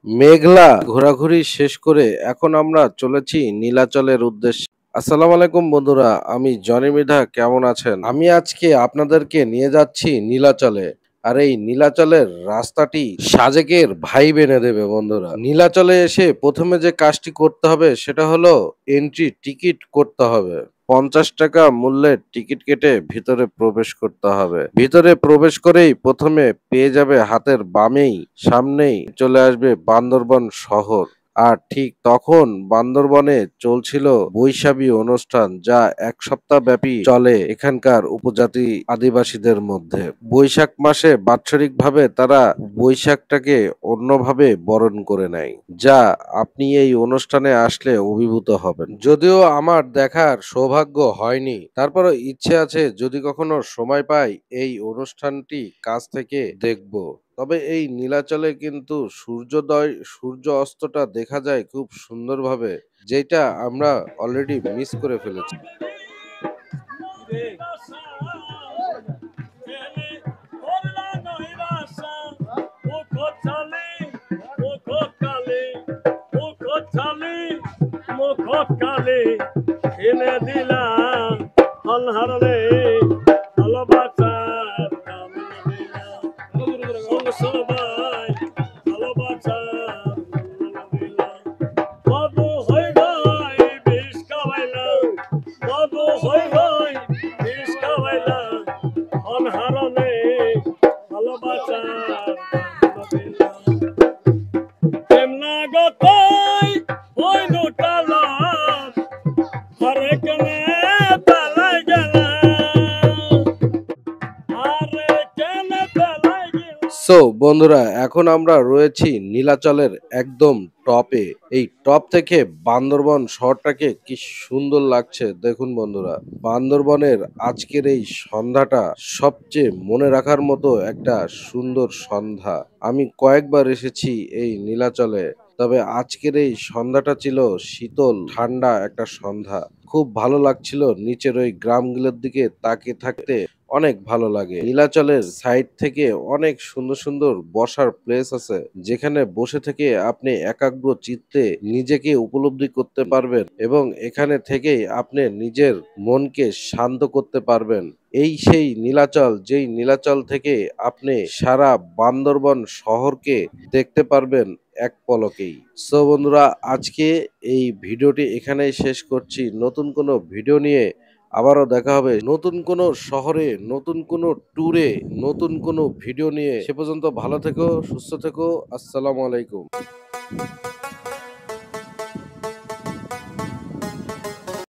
মেঘলা ঘোরাঘুরি শেষ করে এখন আমরা চলেছি নীলাচলের উদ্দেশ্যে। আসসালামু আলাইকুম বন্ধুরা, আমি জনি মৃধা। কেমন আছেন? আমি আজকে আপনাদেরকে নিয়ে যাচ্ছি নীলাচলে। আর এই নীলাচলের রাস্তাটি সাজেকের ভাইব এনে দেবে বন্ধুরা। নীলাচলে এসে প্রথমে যে কাজটি করতে হবে সেটা হলো এন্ট্রি টিকিট করতে হবে। 50 টাকা মূল্যের টিকিট কেটে ভিতরে প্রবেশ করতে হবে। ভিতরে প্রবেশ করেই প্রথমে পেয়ে যাবে হাতের বামেই সামনেই চলে আসবে বান্দরবন শহর। আর ঠিক তখন বান্দরবনে চলছিল বৈশাখী অনুষ্ঠান, যা 1 সপ্তাহ ব্যাপী চলে এখানকার উপজাতি আদিবাসীদের মধ্যে। বৈশাখ মাসে বাৎসরিকভাবে তারা বৈশাখটাকে অন্যভাবে বরণ করে নেয়, যা আপনি এই অনুষ্ঠানে আসলে অভিভূত হবেন। যদিও আমার দেখার সৌভাগ্য হয়নি, তারপরও ইচ্ছে আছে যদি কখনো সময় পাই এই অনুষ্ঠানটি কাছ থেকে দেখব। তবে এই নীলাচলে কিন্তু সূর্য অস্তটা দেখা যায় খুব সুন্দরভাবে, যেটা আমরা অলরেডি মিস করে ফেলেছি। মুখকালে এনে দিলাম অনহারে ভালোবাসার নাম দিলাম সবাই ভালোবাসার দিলাম বাবু হই ভাই বিষ খাওয়াইলাম বাবু হই ভাই বিষ খাওয়াইলাম অনহারে ভালোবাসার দিলাম কেমনা গতাই ওই লুটালাম হরে কেনে তালাই গেলাম আরে কেনে তালাই গেলাম। সো বন্ধুরা, এখন আমরা রয়েছি নীলাচলের একদম টপে। এই টপ থেকে বান্দরবন শহরটাকে কি সুন্দর লাগছে দেখুন বন্ধুরা। বান্দরবনের আজকের এই সন্ধ্যাটা সবচেয়ে মনে রাখার মতো একটা সুন্দর সন্ধ্যা। আমি কয়েকবার এসেছি এই নীলাচলে, তবে আজকের এই সন্ধ্যাটা ছিল শীতল ঠান্ডা একটা সন্ধ্যা। খুব ভালো লাগছিল নিচের ওই গ্রামগুলোর দিকে তাকিয়ে থাকতে। অনেক ভালো লাগে। নীলাচলের সাইড থেকে অনেক সুন্দর সুন্দর বসার প্লেস আছে, যেখানে বসে থেকে আপনি একাগ্র চিত্তে নিজেকে উপলব্ধি করতে পারবেন এবং এখানে থেকেই আপনি নিজের মনকে শান্ত করতে পারবেন। এই সেই নীলাচল, যেই নীলাচল থেকে আপনি সারা বান্দরবন শহরকে দেখতে পারবেন এক পলকেই। সো বন্ধুরা, আজকে এই ভিডিওটি এখানেই শেষ করছি। নতুন কোনো ভিডিও নিয়ে আবারও দেখা হবে, নতুন কোনো শহরে, নতুন কোনো ট্যুরে, নতুন কোনো ভিডিও নিয়ে। সে পর্যন্ত ভালো থেকো, সুস্থ থেকো। আসসালামু আলাইকুম।